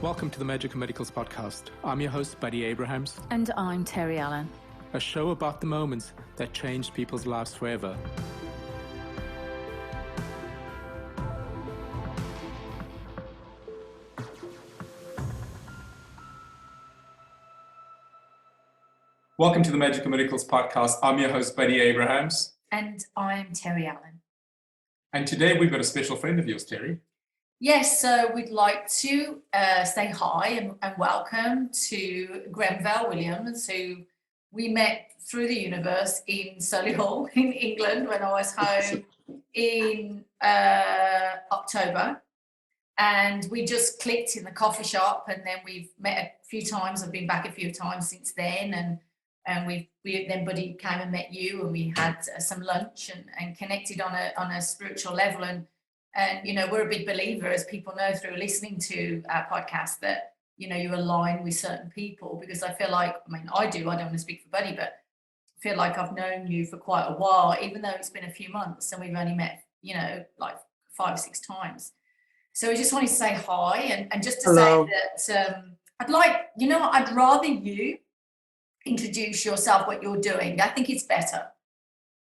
Welcome to the Magical Medicals podcast. I'm your host, Buddy Abrahams. And I'm Terry Allen. A show about the moments that changed people's lives forever. Welcome to the Magical Medicals podcast. I'm your host, Buddy Abrahams. And I'm Terry Allen. And today we've got a special friend of yours, Terry. Yes, so we'd like to say hi and welcome to Grenville Williams, who we met through the universe in Solihull in England when I was home in October. And we just clicked in the coffee shop, and then we've met a few times. I've been back a few times since then, and we then Buddy came and met you, and we had some lunch and connected on a spiritual level. And, you know, we're a big believer, as people know through listening to our podcast, that, you know, you align with certain people, because I feel like, I do, I don't want to speak for Buddy, but I feel like I've known you for quite a while, even though it's been a few months and we've only met, you know, like 5 or 6 times. So I just wanted to say hi and just to Hello. say that I'd rather you introduce yourself, what you're doing. I think it's better.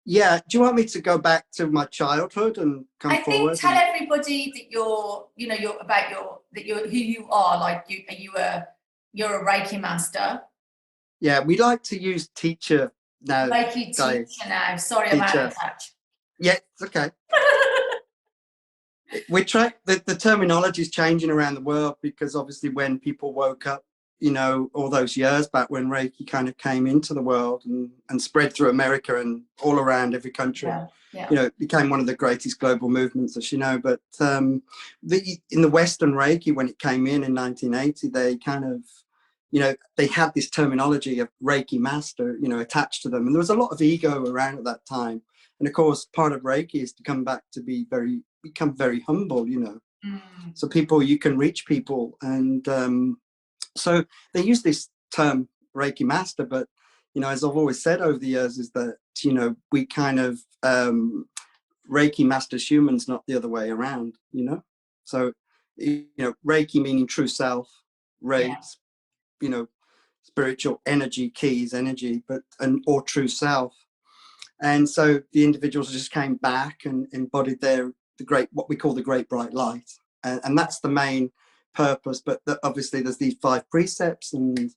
Yeah, do you want me to go back to my childhood and come forward? Tell everybody that you're who you are. Like you're a Reiki master. Yeah, we like to use teacher now. Reiki teacher now. Sorry about the touch. Yeah, it's okay. We try the terminology is changing around the world, because obviously when people woke up, you know, all those years back when Reiki kind of came into the world and spread through America and all around every country, you know, it became one of the greatest global movements, as you know. But in the Western Reiki, when it came in 1980, they kind of, you know, they had this terminology of Reiki master, you know, attached to them. And there was a lot of ego around at that time. And of course, part of Reiki is to come back to become very humble, you know. So you can reach people. And so they use this term Reiki master, but, you know, as I've always said over the years, is that, you know, we kind of Reiki masters humans, not the other way around, you know. So, you know, Reiki meaning true self, you know, spiritual energy, keys, energy, or true self. And so the individuals just came back and embodied what we call the great bright light, and that's the main purpose. But obviously there's these 5 precepts, and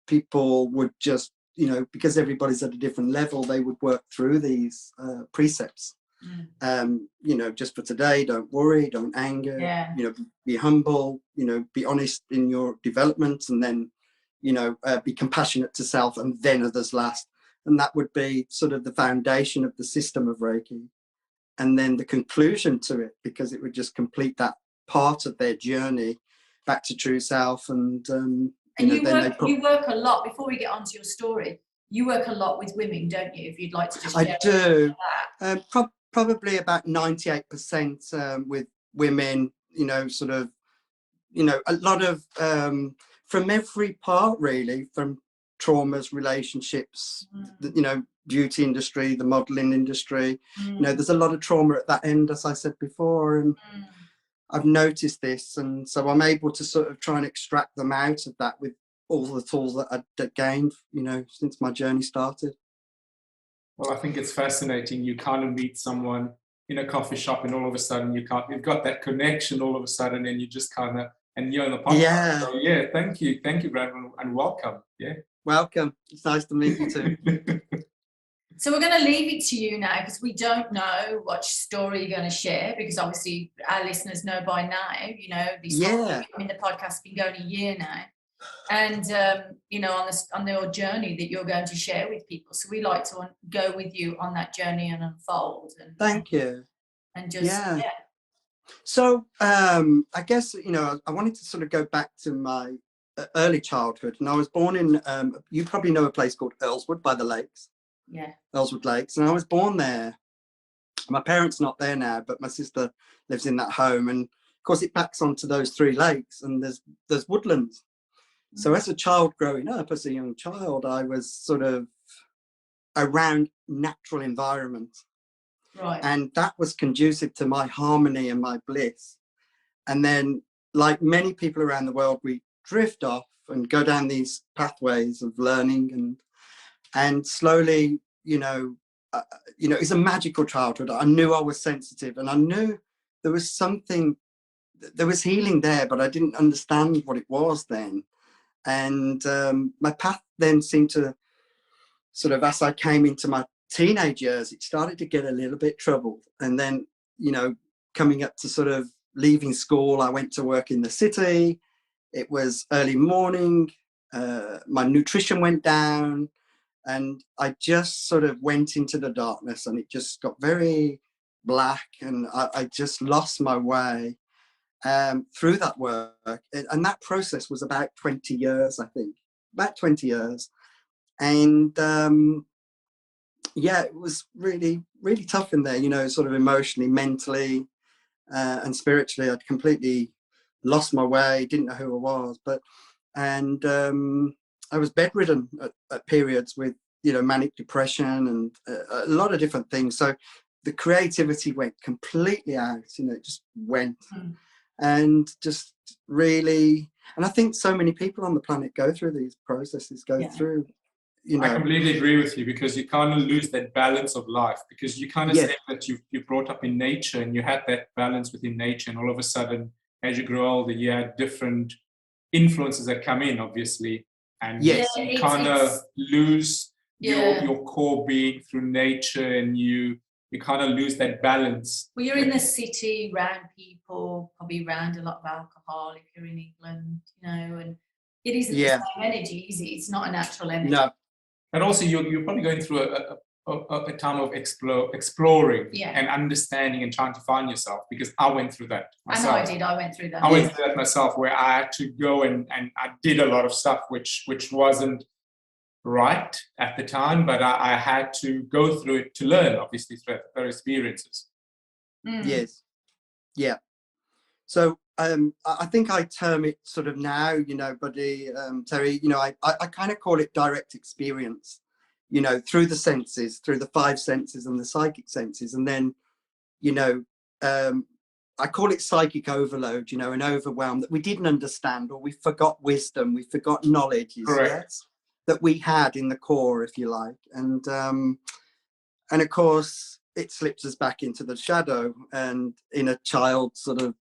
people would just, you know, because everybody's at a different level, they would work through these precepts. You know, just for today, don't worry, don't anger, you know, be humble, you know, be honest in your development, and then, you know, be compassionate to self, and then others last. And that would be sort of the foundation of the system of Reiki, and then the conclusion to it, because it would just complete that part of their journey back to true self. And you work a lot, before we get onto your story, you work a lot with women, don't you? If you'd like to just share. I do. Probably about 98% with women, you know, sort of, you know, a lot of from every part, really, from traumas, relationships, you know, beauty industry, the modeling industry, you know, there's a lot of trauma at that end, as I said before. And I've noticed this, and so I'm able to sort of try and extract them out of that with all the tools that I've gained, you know, since my journey started. Well, I think it's fascinating. You kind of meet someone in a coffee shop, and all of a sudden you've got that connection all of a sudden, and you just kind of, and you're on the podcast. Yeah. So, thank you, Grenville, and welcome. Yeah. Welcome. It's nice to meet you too. So we're going to leave it to you now, because we don't know what story you're going to share, because obviously our listeners know by now, you know, this the podcast has been going a year now. And, you know, on your journey that you're going to share with people. So we like to go with you on that journey and unfold. And thank you. And just, So I guess, you know, I wanted to sort of go back to my early childhood. And I was born in, you probably know a place called Earlswood by the lakes. Yeah. Earlswood Lakes. And I was born there. My parents not there now, but my sister lives in that home. And of course it backs onto those 3 lakes, and there's woodlands. So as a child growing up, as a young child, I was sort of around natural environment. Right. And that was conducive to my harmony and my bliss. And then like many people around the world, we drift off and go down these pathways of learning, and slowly, it's a magical childhood. I knew I was sensitive, and I knew there was something, there was healing there, but I didn't understand what it was then. And my path then seemed to sort of, as I came into my teenage years, it started to get a little bit troubled. And then, coming up to sort of leaving school, I went to work in the city. It was early morning. My nutrition went down, and I just sort of went into the darkness, and it just got very black, and I just lost my way through that work. And that process was about 20 years, I think, about 20 years. And yeah, it was really, really tough in there, sort of emotionally, mentally, and spiritually. I'd completely lost my way, didn't know who I was, and I was bedridden at periods with, manic depression and a lot of different things. So the creativity went completely out, it just went. And just really, and I think so many people on the planet go through these processes, through, I completely agree with you, because you kind of lose that balance of life, because you kind of said that you brought up in nature, and you had that balance within nature, and all of a sudden, as you grow older, you had different influences that come in, obviously, and you kind of lose your core being through nature, and you kind of lose that balance. Well, you're in the city, around people, probably around a lot of alcohol if you're in England, and it isn't the same energy, is it? It's not a natural energy. No. And also, you're probably going through a time of exploring and understanding and trying to find yourself, because I went through that myself. I know I did. I went through that. I went through that myself, where I had to go and I did a lot of stuff which wasn't right at the time, but I had to go through it to learn, obviously, through their experiences. Yes. Yeah. So I think I term it sort of now, buddy, Terry, I kind of call it direct experience, through the senses, through the 5 senses and the psychic senses. And then, I call it psychic overload, an overwhelm that we didn't understand, or we forgot wisdom, we forgot knowledge, yes, that we had in the core, if you like. And of course, it slips us back into the shadow and in a child sort of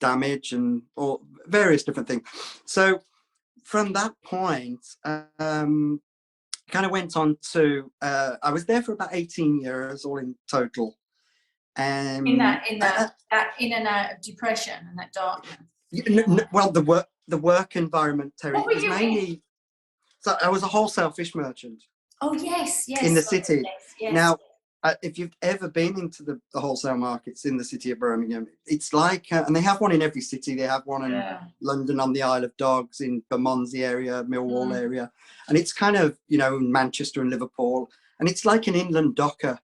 damage and or various different things. So from that point, kind of went on to I was there for about 18 years all in total. And in and out of depression and that darkness. Well, the work environment, Terry, was mainly, so I was a wholesale fish merchant. Oh yes, in the city. Yes. Now, if you've ever been into the wholesale markets in the city of Birmingham, it's like, and they have one in every city. They have one in London on the Isle of Dogs, in Bermondsey area, Millwall area, and it's kind of, in Manchester and Liverpool, and it's like an inland docker.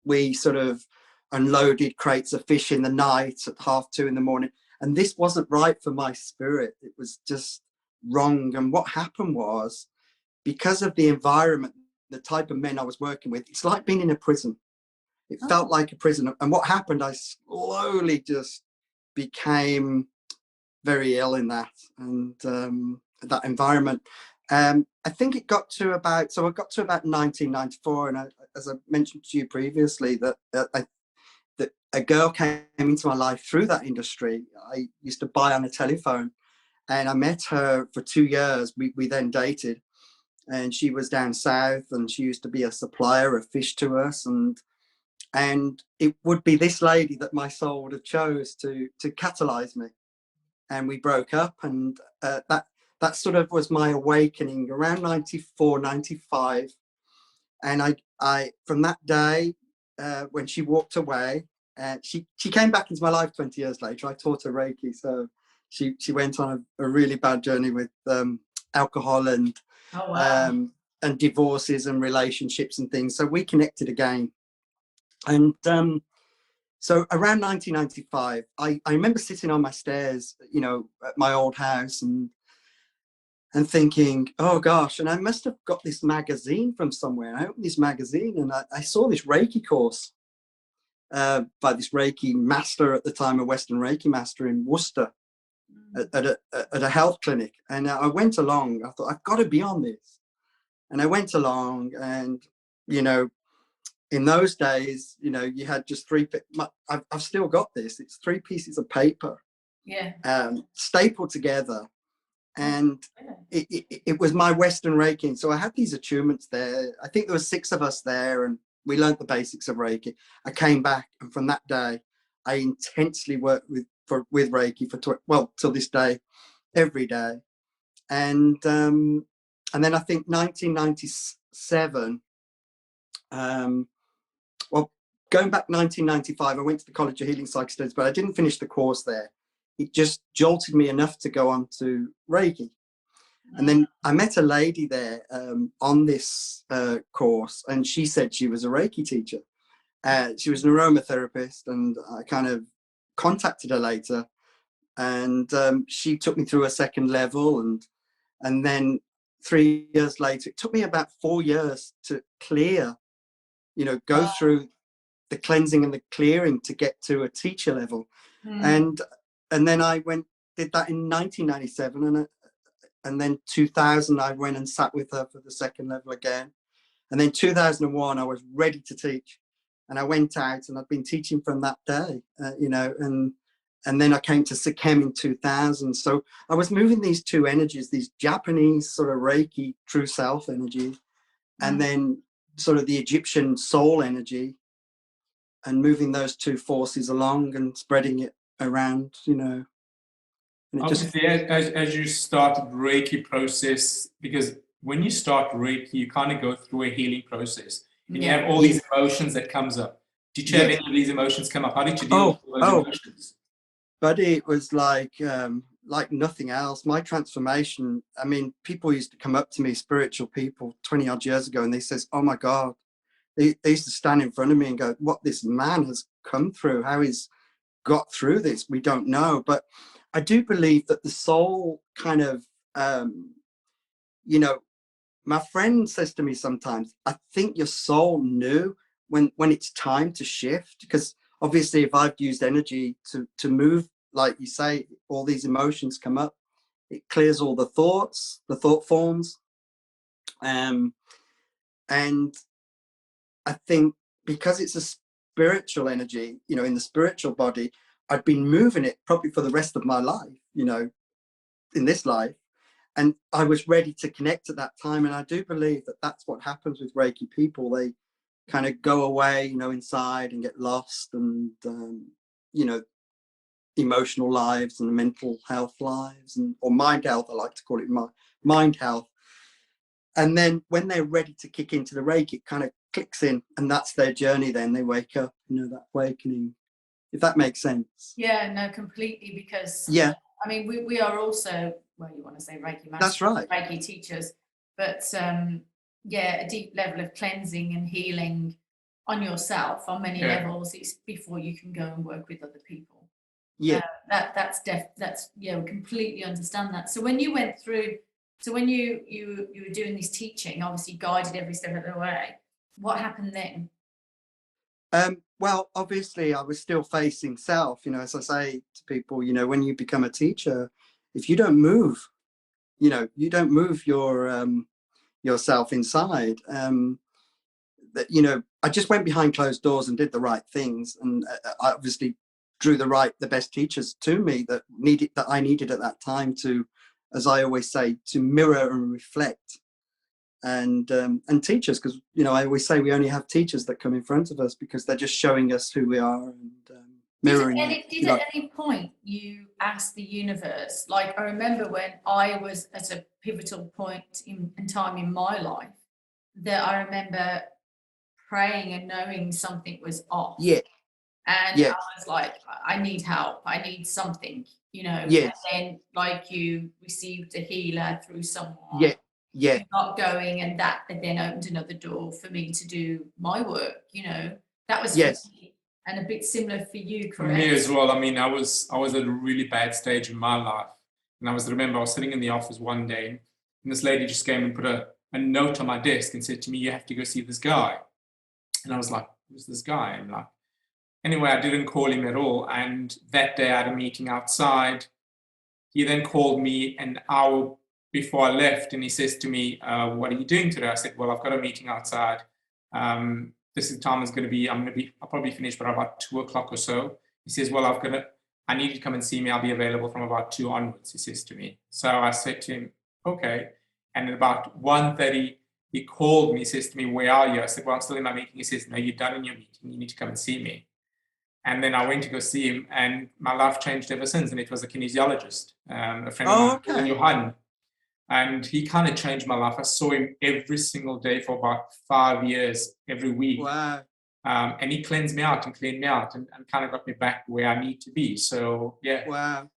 We sort of unloaded crates of fish in the night at 2:30 in the morning, and this wasn't right for my spirit. It was just wrong. And what happened was, because of the environment, the type of men I was working with, it's like being in a prison. It felt like a prison. And what happened, I slowly just became very ill in that, and that environment. I think it got to about, I got to about 1994, and as I mentioned to you previously, that a girl came into my life through that industry. I used to buy on a telephone, and I met her for 2 years. We then dated. And she was down south, and she used to be a supplier of fish to us, and it would be this lady that my soul would have chose to catalyze me. And we broke up, and that sort of was my awakening around 94, 95. And I from that day, when she walked away, she came back into my life 20 years later. I taught her Reiki, so she went on a really bad journey with alcohol and and divorces and relationships and things. So we connected again. And so around 1995, I remember sitting on my stairs, at my old house, and thinking, oh gosh, and I must have got this magazine from somewhere. I opened this magazine, and I saw this Reiki course. by this Reiki master at the time, a Western Reiki master in Worcester, at a health clinic. And I went along. I thought, I've got to be on this. And I went along, and you know, in those days, you know, you had just I've still got this. It's 3 pieces of paper, stapled together, and it was my Western Reiki. So I had these attunements there. I think there were 6 of us there, and we learned the basics of Reiki. I came back, and from that day, I intensely worked with Reiki till this day, every day. And then I think 1997. Well, going back 1995, I went to the College of Healing Psychostudies, but I didn't finish the course there. It just jolted me enough to go on to Reiki. And then I met a lady there on this course, and she said she was a Reiki teacher. She was an aromatherapist, and I kind of contacted her later, and she took me through a 2nd level, and then 3 years later, it took me about 4 years to clear, you know, go through the cleansing and the clearing to get to a teacher level. And then I did that in 1997, and then 2000 I went and sat with her for the 2nd level again. And then 2001 I was ready to teach, and I went out, and I've been teaching from that day, you know, and then I came to Sekhem in 2000. So I was moving these 2 energies, these Japanese sort of Reiki true self energy, and then sort of the Egyptian soul energy, and moving those 2 forces along and spreading it around, you know. And obviously, as you started Reiki process, because when you start Reiki, you kind of go through a healing process, and you have all these emotions that comes up. Did you have any of these emotions come up? How did you deal with those emotions? But it was like nothing else. My transformation, I mean, people used to come up to me, spiritual people, 20 odd years ago, and they says, oh my God, they used to stand in front of me and go, what this man has come through, how he's got through this, we don't know. But I do believe that the soul kind of, you know, my friend says to me sometimes, I think your soul knew when it's time to shift, because obviously if I've used energy to move, like you say, all these emotions come up, it clears all the thoughts, the thought forms. And I think because it's a spiritual energy, you know, in the spiritual body, I'd been moving it probably for the rest of my life, you know, in this life. And I was ready to connect at that time. And I do believe that that's what happens with Reiki people. They kind of go away, you know, inside and get lost, and, you know, emotional lives and mental health lives, or mind health, I like to call it mind health. And then when they're ready to kick into the Reiki, it kind of clicks in, and that's their journey. Then they wake up, you know, that awakening, if that makes sense. Yeah, no, completely, because I mean, we are also, well, you want to say Reiki masters, that's right, Reiki teachers, but yeah, a deep level of cleansing and healing on yourself on many levels. It's before you can go and work with other people. That's we completely understand that. So when you went through, so when you were doing this teaching, obviously guided every step of the way, what happened then? Well, obviously I was still facing self, you know, as I say to people, you know, when you become a teacher, if you don't move, you know, you don't move yourself inside, that, you know, I just went behind closed doors and did the right things, and I obviously drew the best teachers to me that I needed at that time to, as I always say, to mirror and reflect, and teachers, because, you know, I always say we only have teachers that come in front of us because they're just showing us who we are and mirroring. Did at any point you ask the universe? Like, I remember when I was at a pivotal point in time in my life, that I remember praying and knowing something was off. And I was like, I need help, I need something, you know. And then, like, you received a healer through someone. Not going, and that then opened another door for me to do my work, you know. That was for me, and a bit similar for you, correct? For me as well. I mean, I was at a really bad stage in my life, and I remember I was sitting in the office one day, and this lady just came and put a note on my desk and said to me, you have to go see this guy. And I was like, who's this guy? And like, anyway, I didn't call him at all. And that day I had a meeting outside. He then called me an hour before I left, and he says to me, what are you doing today? I said, well, I've got a meeting outside. This is the time is going to be, I'll probably finish by about 2 o'clock or so. He says, well, I need you to come and see me. I'll be available from about 2 onwards, he says to me. So I said to him, okay. And at about 1:30, he called me, he says to me, where are you? I said, well, I'm still in my meeting. He says, no, you're done in your meeting. You need to come and see me. And then I went to go see him, and my life changed ever since. And it was a kinesiologist, a friend of mine, Johan. And he kind of changed my life. I saw him every single day for about 5 years, every week. Wow. And he cleansed me out and cleaned me out and kind of got me back where I need to be. So, yeah. Wow.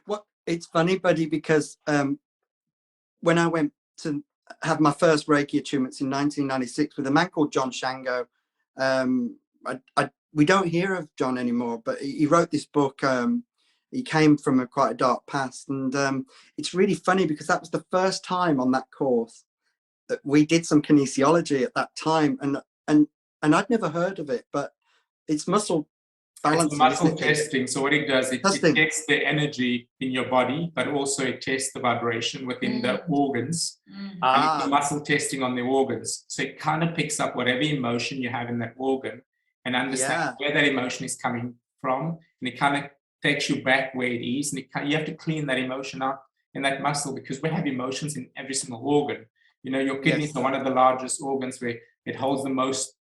Well, it's funny, buddy, because when I went to have my first Reiki attunements in 1996 with a man called John Shango, we don't hear of John anymore, but he wrote this book. He came from quite a dark past, and it's really funny because that was the first time on that course that we did some kinesiology at that time, and I'd never heard of it, but it's muscle balancing. It's muscle testing. So what it does, it tests the energy in your body, but also it tests the vibration within the organs. And it's muscle testing on the organs. So it kind of picks up whatever emotion you have in that organ and understands where that emotion is coming from, and it kind of takes you back where it is, and you have to clean that emotion up in that muscle, because we have emotions in every single organ. You know, your kidneys are one of the largest organs where it holds the most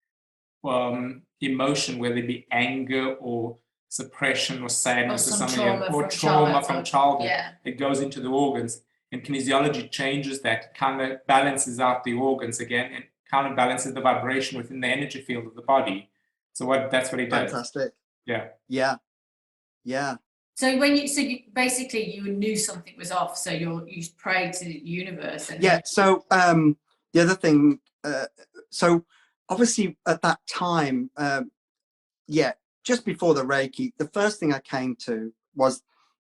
emotion, whether it be anger or suppression or sadness or something, or trauma from childhood. It goes into the organs, and kinesiology changes that, kind of balances out the organs again, and kind of balances the vibration within the energy field of the body. So that's what it does. Fantastic. Yeah. So you basically you knew something was off, so you prayed to the universe. And So the other thing, so obviously at that time, just before the Reiki, the first thing I came to was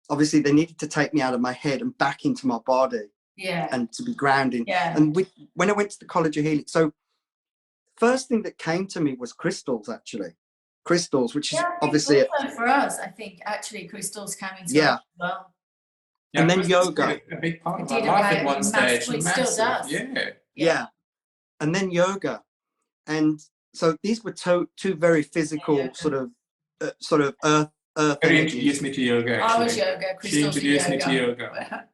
obviously they needed to take me out of my head and back into my body. And to be grounding. And when I went to the College of Healing, so first thing that came to me was crystals, actually. Crystals, which is obviously for us, I think actually crystals came into us as well. And then yoga, a big part of my life at one stage. It still does. And then yoga, and so these were two very physical sort of earth. She introduced me to yoga. Actually. I was yoga. She introduced me to yoga.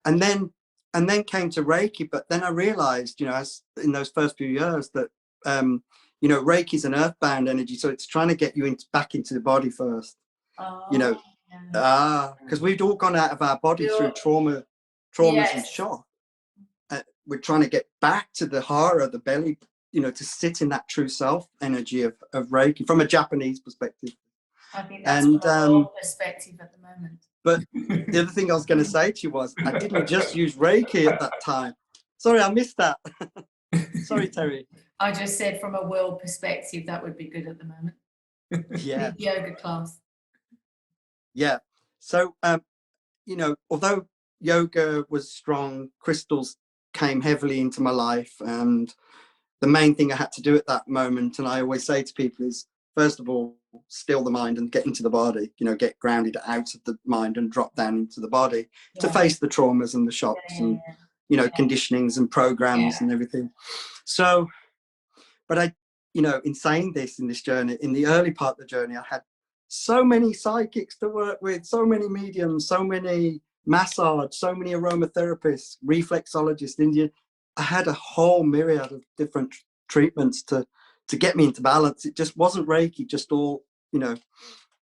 And then came to Reiki, but then I realized, you know, as in those first few years that you know, Reiki is an earthbound energy, so it's trying to get you back into the body first. You know, because we'd all gone out of our body through traumas and shock. We're trying to get back to the hara, the belly, you know, to sit in that true self energy of Reiki from a Japanese perspective. I think that's from a world perspective at the moment. But the other thing I was going to say to you was, I didn't just use Reiki at that time. Sorry, I missed that. Sorry, Terry. I just said from a world perspective, that would be good at the moment. Yoga class. So, you know, although yoga was strong, crystals came heavily into my life. And the main thing I had to do at that moment, and I always say to people, is first of all, still the mind and get into the body, you know, get grounded out of the mind and drop down into the body to face the traumas and the shocks and, you know, conditionings and programs and everything. So, but I, you know, in saying this, in this journey, in the early part of the journey, I had so many psychics to work with, so many mediums, so many massage, so many aromatherapists, reflexologists, Indian. I had a whole myriad of different treatments to get me into balance. It just wasn't Reiki, just all, you know.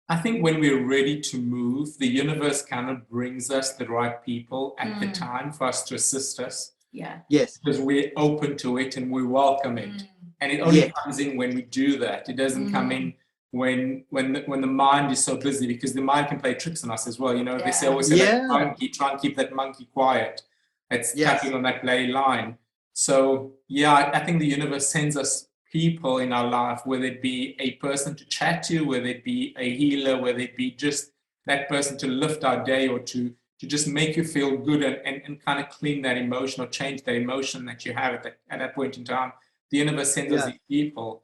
I think when we're ready to move, the universe kind of brings us the right people at the time for us to assist us. Yes. Because we're open to it and we welcome it. And it only comes in when we do that. It doesn't come in when the mind is so busy, because the mind can play tricks on us as well. You know, they say always say that monkey, try and keep that monkey quiet. It's tapping on that play line. So I think the universe sends us people in our life, whether it be a person to chat to, whether it be a healer, whether it be just that person to lift our day, or to just make you feel good and kind of clean that emotion or change that emotion that you have at that point in time. The universe sends us these people,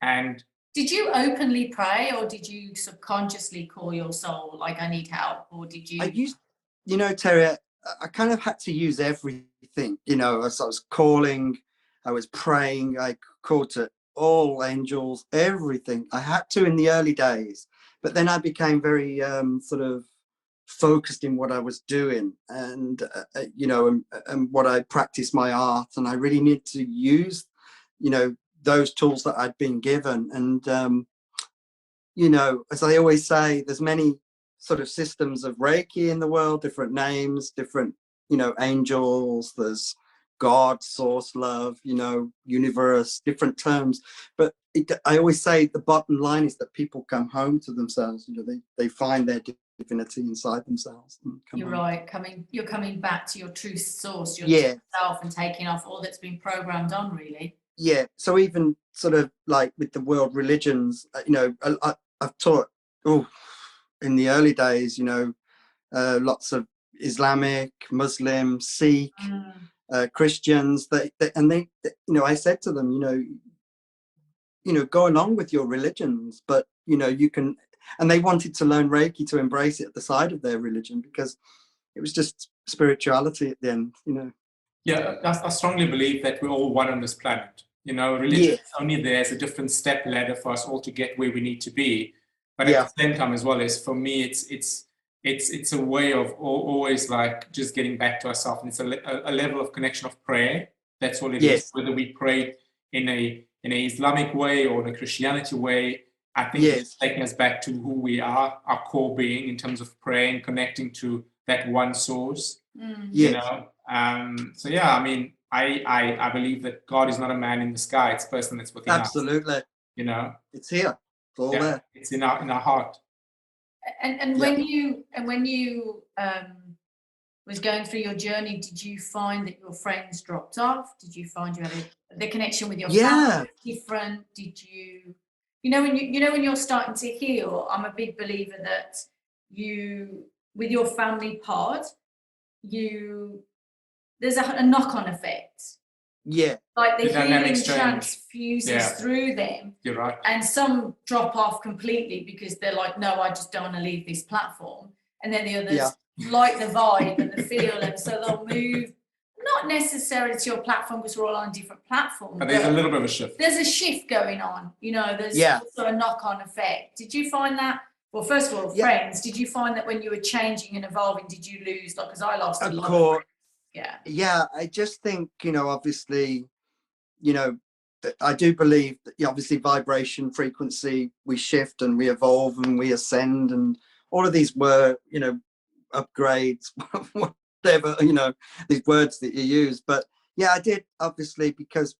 and Did you openly pray, or did you subconsciously call your soul, like, I need help? Or did you? I used, you know, Terry, I kind of had to use everything, you know, as I was calling, I was praying, I called to all angels, everything. I had to in the early days, but then I became very sort of focused in what I was doing, and you know, and what I practiced my art, and I really need to use, you know, those tools that I'd been given. And you know, as I always say, there's many sort of systems of Reiki in the world, different names, different, you know, angels, there's God, source, love, you know, universe, different terms. But I always say the bottom line is that people come home to themselves. You know, they find their divinity inside themselves. And You're home. right. You're coming back to your true source, your Yeah. true self, and taking off all that's been programmed on, really. Yeah. So even sort of like with the world religions, you know, I've taught, in the early days, you know, lots of Islamic, Muslim, Sikh, Christians. They, you know, I said to them, you know, go along with your religions, but you know, you can. And they wanted to learn Reiki to embrace it at the side of their religion, because it was just spirituality at the end, you know. Yeah, I strongly believe that we're all one on this planet. You know, religion is only there as a different step ladder for us all to get where we need to be. But at the same time, as well, as for me, it's a way of always like just getting back to ourselves. And it's a level of connection of prayer. That's all it is. Whether we pray in a Islamic way or in a Christianity way, I think it's taking us back to who we are, our core being, in terms of praying, connecting to that one source. You know. So yeah, I mean, I believe that God is not a man in the sky; it's a person that's within us. Absolutely. You know, it's here. It's all there. It's in our heart. And when you was going through your journey, did you find that your friends dropped off? Did you find you had the connection with your family different? Did you, when you're starting to heal? I'm a big believer that you, with your family part, there's a knock-on effect. Yeah. Like the healing transfuses through them. You're right. And some drop off completely because they're like, no, I just don't want to leave this platform. And then the others like the vibe and the feel, and so they'll move, not necessarily to your platform because we're all on different platforms. But there's a little bit of a shift. There's a shift going on, there's also a knock-on effect. Did you find that? Well, first of all, friends, did you find that when you were changing and evolving, did you lose, because I lost a lot of friends. Yeah, I just think, obviously, I do believe that obviously vibration, frequency, we shift and we evolve and we ascend, and all of these were, upgrades, whatever, these words that you use. But yeah, I did, obviously, because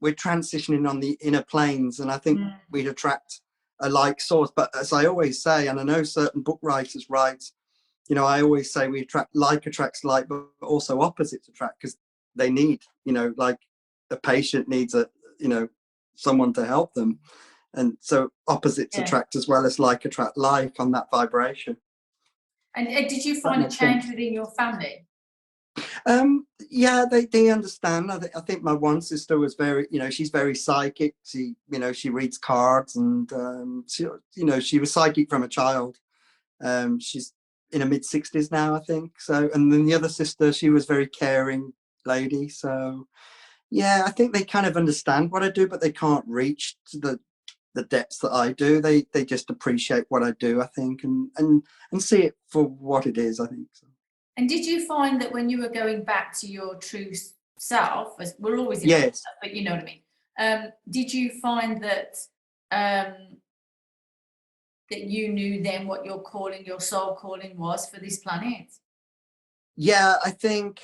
we're transitioning on the inner planes, and I think we'd attract a like source. But as I always say, and I know certain book writers write, I always say we attracts like, but also opposites attract, because they need, like a patient needs someone to help them. And so opposites attract as well as like attract like on that vibration. And did you find a change within your family? Yeah, they understand. I think my one sister was very, she's very psychic. She, she reads cards, and she was psychic from a child. She's in her mid-60s now, I think. So, and then the other sister, she was very caring lady. So yeah, I think they kind of understand what I do, but they can't reach to the depths that I do. They just appreciate what I do, I think, and see it for what it is, I think. So. And did you find that when you were going back to your true self, as we're always in stuff, but you know what I mean, did you find that that you knew then what your calling, your soul calling was for this planet? Yeah, I think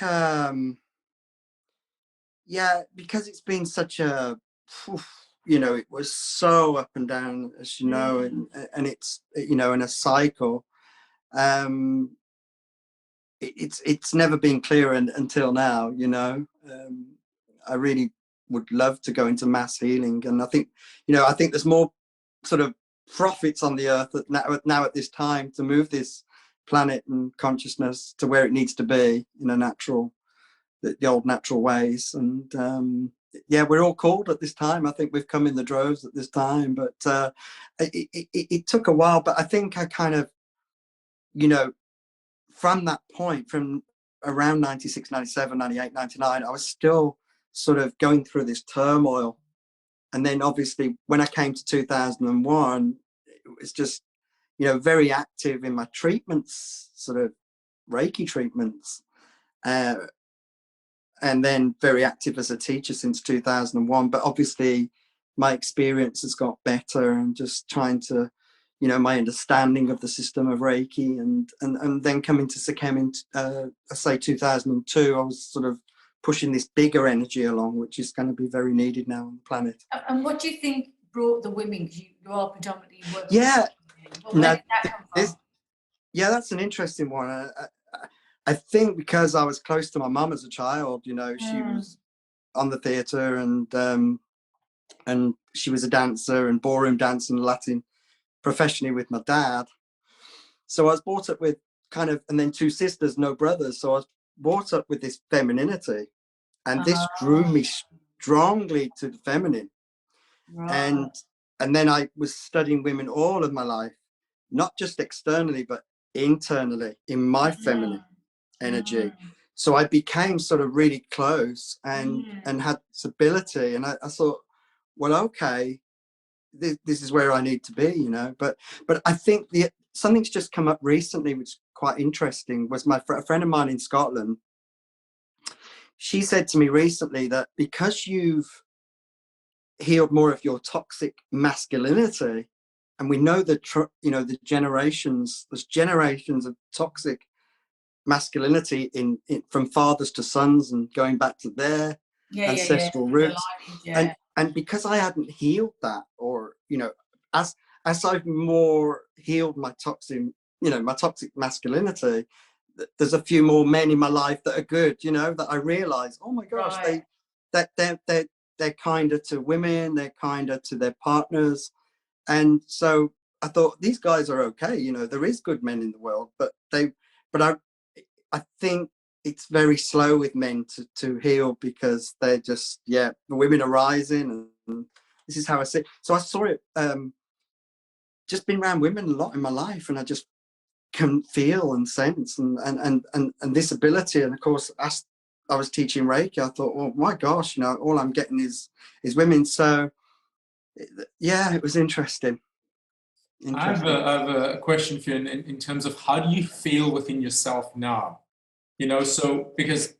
because it's been such a it was so up and down, as you know, and it's in a cycle. It's never been clear until now. I really would love to go into mass healing, and I think there's more sort of prophets on the earth now at this time to move this planet and consciousness to where it needs to be in a natural, the old natural ways. And yeah, we're all called at this time. I think we've come in the droves at this time, but it took a while. But I think I kind of, you know, from that point, from around 96, 97, 98, 99, I was still sort of going through this turmoil. And then obviously when I came to 2001, it was just, you know, very active in my treatments, sort of Reiki treatments. And then very active as a teacher since 2001. But obviously my experience has got better, and just trying to, you know, my understanding of the system of Reiki, and then coming to Sekhem in, I say 2002, I was sort of pushing this bigger energy along, which is going to be very needed now on the planet. And what do you think brought the women? Because you are predominantly working. Yeah. Where did that come from? Yeah, that's an interesting one. I think because I was close to my mum as a child, you know, she was on the theatre, and she was a dancer and ballroom dancer and Latin professionally with my dad. So I was brought up with kind of, and then two sisters, no brothers. So I was brought up with this femininity, and this drew me strongly to the feminine. Right. And then I was studying women all of my life, not just externally, but internally in my feminine energy. So I became sort of really close and had this ability. And I thought, well, okay, this is where I need to be, you know. But I think something's just come up recently, which is quite interesting, was a friend of mine in Scotland. She said to me recently that because you've healed more of your toxic masculinity, and we know that, you know, there's generations of toxic masculinity in from fathers to sons, and going back to their ancestral roots. And because I hadn't healed that, or, you know, as I've more healed my toxic, you know, my toxic masculinity, there's a few more men in my life that are good, you know, that I realize, oh my gosh, they're kinder to women, they're kinder to their partners. And so I thought, these guys are okay, you know, there is good men in the world, but I think it's very slow with men to heal, because they're just, the women are rising, and this is how I see it. So I saw it, just been around women a lot in my life, and I just can feel and sense and this ability. And of course, as I was teaching Reiki, I thought, well, my gosh, you know, all I'm getting is women. So yeah, it was interesting. I have a question for you in terms of, how do you feel within yourself now? You know, so because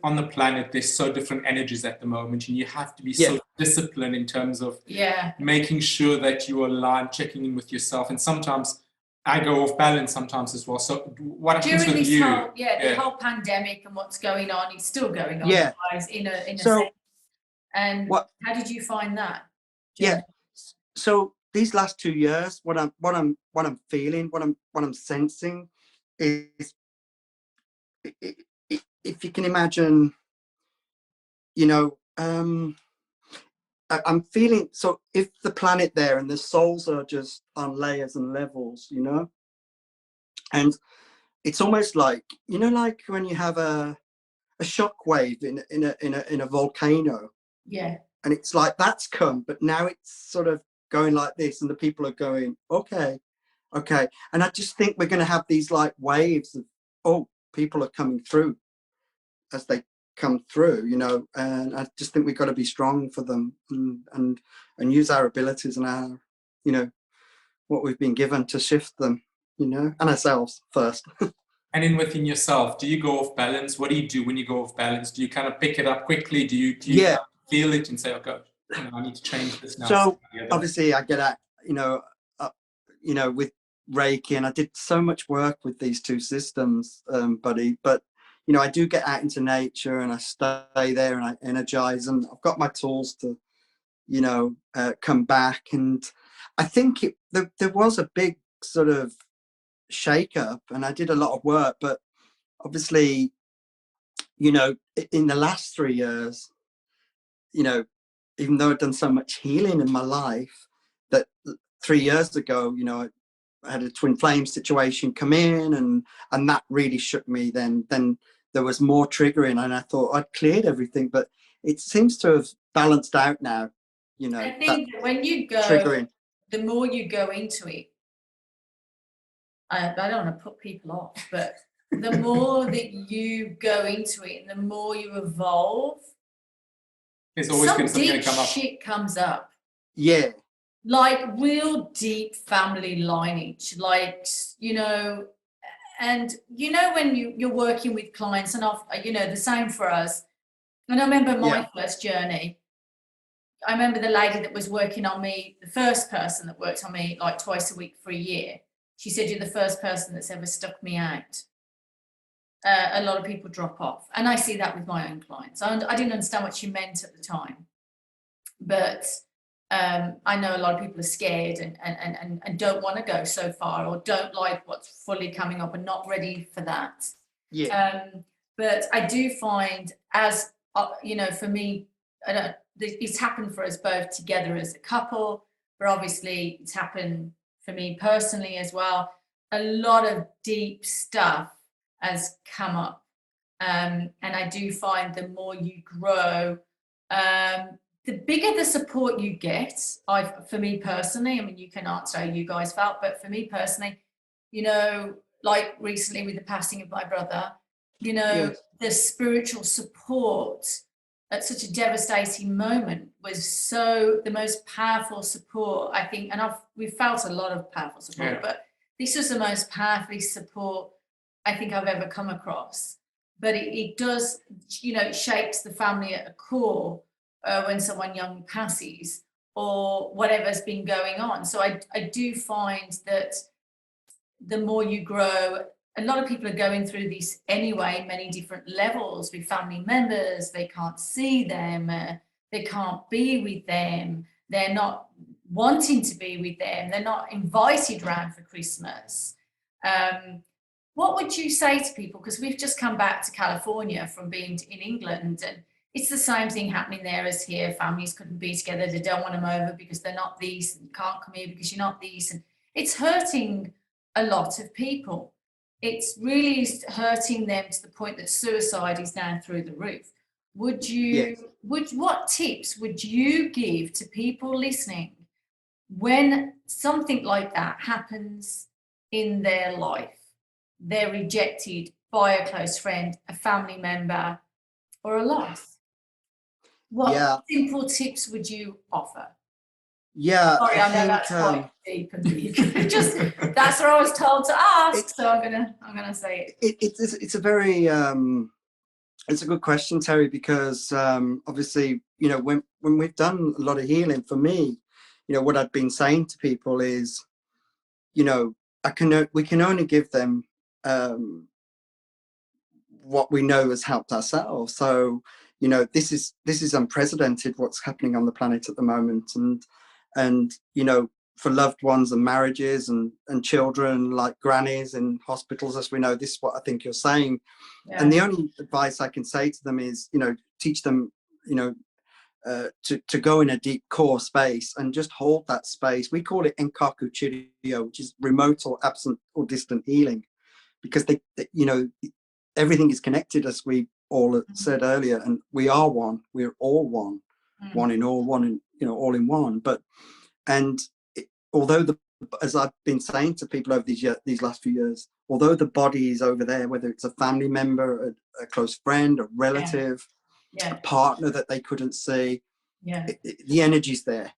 on the planet there's so different energies at the moment, and you have to be so disciplined in terms of making sure that you are aligned, checking in with yourself. And sometimes I go off balance sometimes as well. So what happens with you? The whole pandemic and what's going on, it's still going on, guys, in a so, sense. And how did you find that? Yeah. So these last 2 years, what I'm feeling, what I'm sensing is, if you can imagine, you know, I'm feeling, so if the planet there and the souls are just on layers and levels, you know, and it's almost like, you know, like when you have a shock wave in a volcano, and it's like that's come, but now it's sort of going like this, and the people are going, okay, and I just think we're going to have these like waves of, oh, people are coming through as they come through, you know, and I just think we've got to be strong for them, and use our abilities and our, you know, what we've been given to shift them, you know, and ourselves first. And in within yourself, do you go off balance? What do you do when you go off balance? Do you kind of pick it up quickly? Do you kind of feel it and say, okay, you know, I need to change this now? So obviously I get at, you know, with Reiki, and I did so much work with these two systems, buddy, but you know, I do get out into nature, and I stay there, and I energize, and I've got my tools to, you know, come back. And I think there was a big sort of shake up, and I did a lot of work, but obviously, you know, in the last 3 years, you know, even though I've done so much healing in my life, that 3 years ago, you know, I had a twin flame situation come in, and that really shook me. Then there was more triggering, and I thought I'd cleared everything, but it seems to have balanced out now, you know. I think that when you go, triggering. the more you go into it, I don't want to put people off, but the more that you go into it and the more you evolve, there's always some something deep going to come up. shit comes up. Yeah. Like real deep family lineage, like, you know, and you know, when you're working with clients, and you know, the same for us. And I remember my first journey. I remember the lady that was working on me, the first person that worked on me like twice a week for a year. She said, "You're the first person that's ever stuck me out." A lot of people drop off. And I see that with my own clients. I didn't understand what she meant at the time. But I know a lot of people are scared and don't want to go so far, or don't like what's fully coming up and not ready for that. Yeah. But I do find, as you know, for me, it's happened for us both together as a couple, but obviously it's happened for me personally as well. A lot of deep stuff has come up, and I do find the more you grow, the bigger the support you get. For me personally, I mean, you can answer how you guys felt, but for me personally, you know, like recently with the passing of my brother, you know, the spiritual support at such a devastating moment was the most powerful support, I think. And we've felt a lot of powerful support, but this was the most powerfully support I think I've ever come across. But it does, you know, it shapes the family at a core when someone young passes or whatever's been going on. So I do find that the more you grow, a lot of people are going through this anyway, many different levels with family members. They can't see them, they can't be with them, they're not wanting to be with them, they're not invited round for Christmas. What would you say to people? Because we've just come back to California from being in England, and it's the same thing happening there as here. Families couldn't be together. They don't want them over because they're not these, and can't come here because you're not these. And it's hurting a lot of people. It's really hurting them to the point that suicide is now through the roof. What tips would you give to people listening when something like that happens in their life? They're rejected by a close friend, a family member, or a loss. What simple tips would you offer? Yeah, sorry, I know that's quite deep and deep. Just that's what I was told to ask, so I'm gonna say it. It's a very it's a good question, Terry, because obviously, you know, when we've done a lot of healing, for me, you know, what I've been saying to people is, you know, we can only give them what we know has helped ourselves. So, you know, this is unprecedented what's happening on the planet at the moment, and you know, for loved ones and marriages and children, like grannies in hospitals, as we know, this is what I think you're saying. And the only advice I can say to them is, you know, teach them, you know, to go in a deep core space and just hold that space. We call it Enkaku Chirio, which is remote or absent or distant healing, because they you know, everything is connected, as we all said earlier, and we are one. We're all one, one in all, one in, you know, all in one. But although as I've been saying to people over these last few years, although the body is over there, whether it's a family member, a close friend, a relative, a partner that they couldn't see, the energy's there.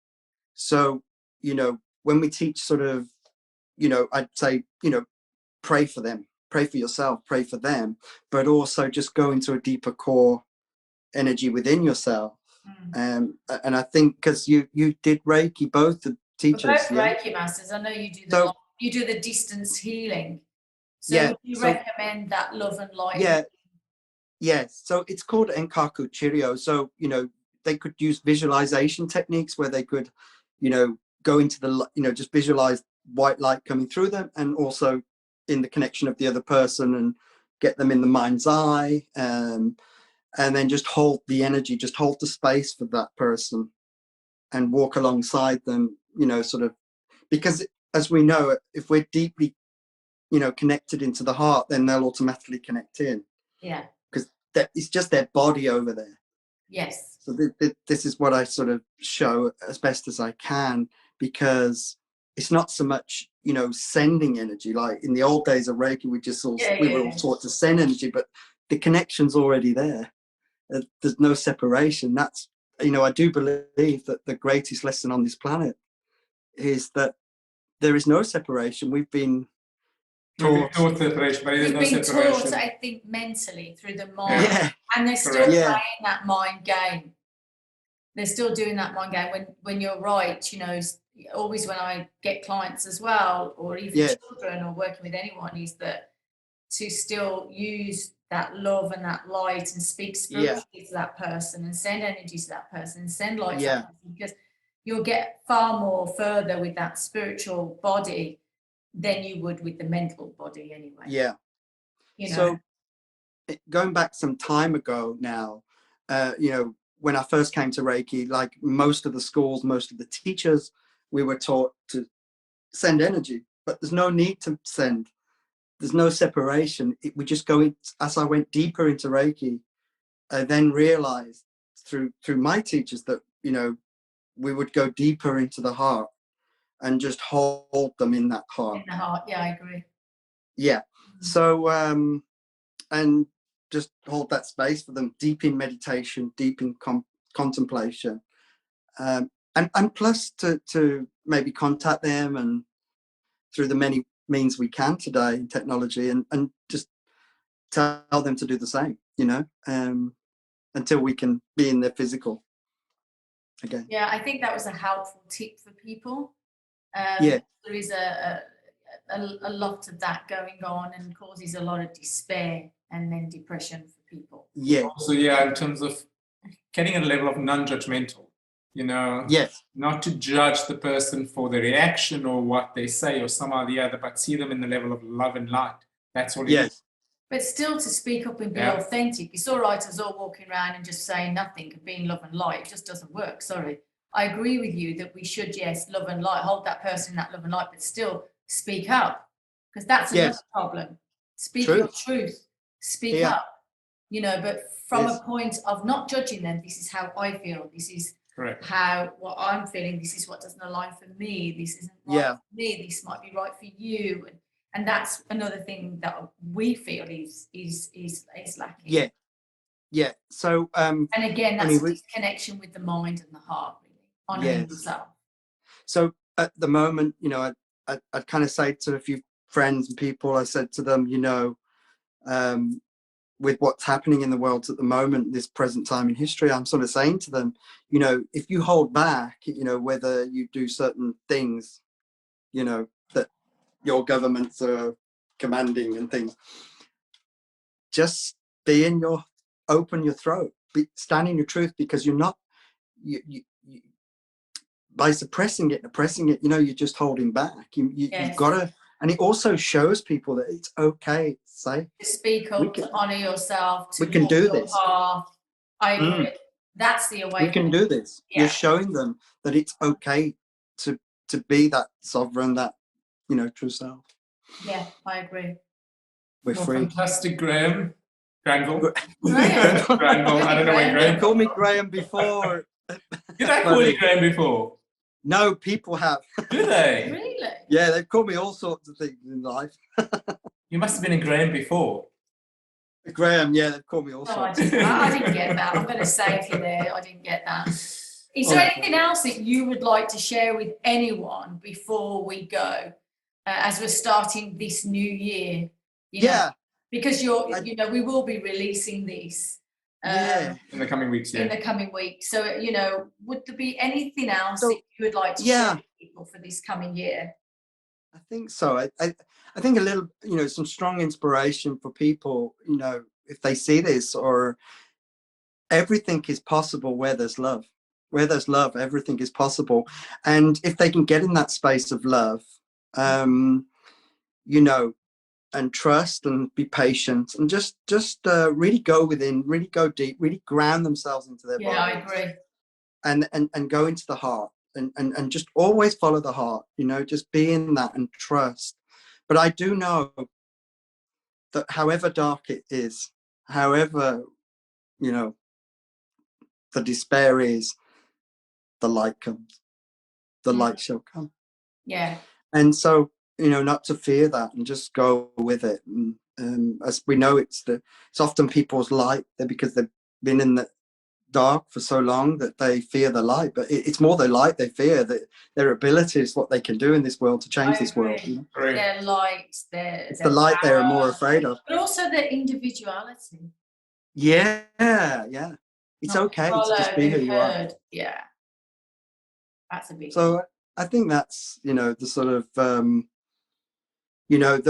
So, you know, when we teach sort of, you know, I'd say, you know, pray for them, pray for yourself, pray for them, but also just go into a deeper core energy within yourself. And I think because you did Reiki, both the teachers. We're both Reiki masters. I know you do the distance healing. So would you recommend that love and light? Yes. So it's called Enkaku Chirio. So, you know, they could use visualization techniques where they could, you know, go into the, you know, just visualize white light coming through them, and also in the connection of the other person, and get them in the mind's eye, and then just hold the energy, just hold the space for that person and walk alongside them, you know, sort of, because as we know, if we're deeply, you know, connected into the heart, then they'll automatically connect in. Yeah. Because it's just their body over there. Yes. So this is what I sort of show as best as I can, because it's not so much, you know, sending energy. Like in the old days of Reiki, we were all taught to send energy, but the connection's already there. There's no separation. That's, you know, I do believe that the greatest lesson on this planet is that there is no separation. We've been taught separation, but there's no separation. Taught, I think, mentally through the mind, and they're still Correct. playing that mind game. They're still doing that mind game. When you're right, you know, always when I get clients as well, or even children, or working with anyone, is that to still use that love and that light and speak spiritually to that person, and send energy to that person, and send light to that person, because you'll get far more further with that spiritual body than you would with the mental body anyway. Yeah. You know? So going back some time ago now, you know, when I first came to Reiki, like most of the schools, most of the teachers, we were taught to send energy, but there's no need to send. There's no separation. We just go in. As I went deeper into Reiki, I then realized through my teachers that, you know, we would go deeper into the heart and just hold them in that heart. In the heart, yeah, I agree. Yeah. So, and just hold that space for them, deep in meditation, deep in contemplation, and plus to maybe contact them, and through the many means we can today in technology, and just tell them to do the same, you know, until we can be in their physical again. Yeah, I think that was a helpful tip for people. There is a lot of that going on, and causes a lot of despair and then depression for people. Yeah. So yeah, in terms of getting at a level of non-judgmental, you know, not to judge the person for the reaction or what they say or somehow or the other, but see them in the level of love and light. That's all it is. But still to speak up and be authentic. It's all right as all walking around and just saying nothing and being love and light. It just doesn't work. Sorry. I agree with you that we should, yes, love and light, hold that person in that love and light, but still speak up, because that's another problem. Speak your truth. Speak up. You know, but from a point of not judging them. This is how I feel. This is what I'm feeling. This is what doesn't align for me. This isn't right for me. This might be right for you. And that's another thing that we feel is lacking. Yeah. So and again, that's a disconnection with the mind and the heart, really, honoring yourself. So at the moment, you know, I'd kind of say to a few friends and people, I said to them, you know, with what's happening in the world at the moment, this present time in history, I'm sort of saying to them, you know, if you hold back, you know, whether you do certain things, you know, that your governments are commanding and things, just be in your, open your throat, stand in your truth, because you're not, you by suppressing it, oppressing it, you know, you're just holding back. You've got to, and it also shows people that it's okay, say, to speak up, to honor yourself, to we can do this. Path. I agree. That's the awakening. We can do this. You're showing them that it's okay to be that sovereign, that, you know, true self. Yeah, I agree. We're free. Fantastic, Graham. Grenville. Graham. Grenville. I don't know where Graham. They called me Graham before. Did I call you Graham before? No, people have. Do they? Really? Yeah, they've called me all sorts of things in life. You must have been a Graham before. Graham, yeah, they've called me all sorts. I didn't get that. I'm going to save you there. I didn't get that. Is there anything else that you would like to share with anyone before we go, as we're starting this new year? You know, because you know, we will be releasing this. In the coming weeks, In the coming weeks. So, you know, would there be anything else that you would like to share with people for this coming year? I think so. I think a little, you know, some strong inspiration for people, you know, if they see this, or everything is possible where there's love. Where there's love, everything is possible. And if they can get in that space of love, you know, and trust and be patient, and just really go within, really go deep, really ground themselves into their body. I agree. And go into the heart, and just always follow the heart, you know, just be in that and trust. But I do know that however dark it is, however, you know, the despair is, the light comes. The light shall come. Yeah. And so, you know, not to fear that and just go with it. And as we know, it's often people's light there because they've been in the dark for so long that they fear the light. But it's more the light they fear, that their abilities, what they can do in this world to change this world. You know? Their light, it's the light power, they're more afraid of. but also their individuality. Yeah. It's Not okay to just be who you are. Yeah, that's a big. So I think that's, you know, the sort of you know,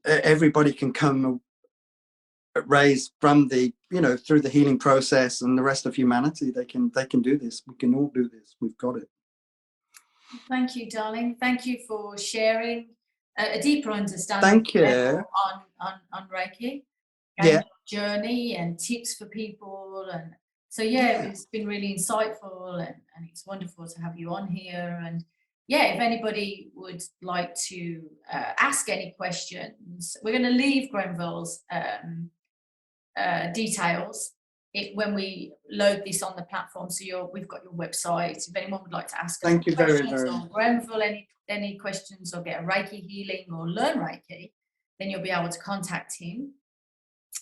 everybody can come raised from the, you know, through the healing process, and the rest of humanity, they can do this. We can all do this. We've got it. Thank you, darling. Thank you for sharing a deeper understanding. Thank you. On Reiki, and your journey and tips for people, and so it's been really insightful, and it's wonderful to have you on here. And if anybody would like to ask any questions, we're going to leave Grenville's details when we load this on the platform. So we've got your website. If anyone would like to ask us questions on Grenville, any questions, or get a Reiki healing or learn Reiki, then you'll be able to contact him.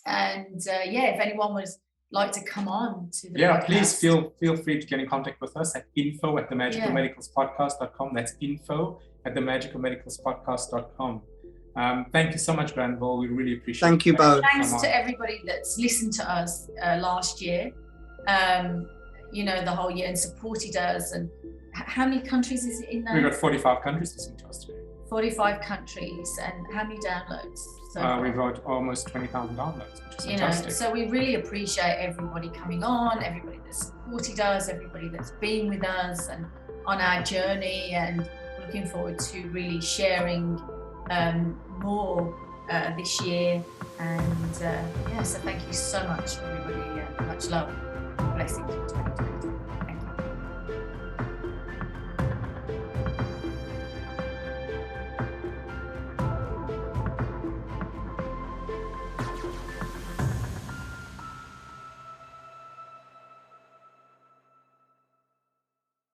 And if anyone would like to come on to the podcast, please feel free to get in contact with us at info@themagicalmedicalspodcast.com. That's info@themagicalmedicalspodcast.com. Thank you so much, Grenville. We really appreciate it. Thank you both. Thanks to everybody that's listened to us last year, you know, the whole year, and supported us. And how many countries is it in there? We've got 45 countries listening to us today. 45 countries. And how many downloads? We've got almost 20,000 downloads, which is fantastic. So we really appreciate everybody coming on, everybody that's supported us, everybody that's been with us and on our journey, and looking forward to really sharing more this year. And so thank you so much, everybody. Much love. Blessings.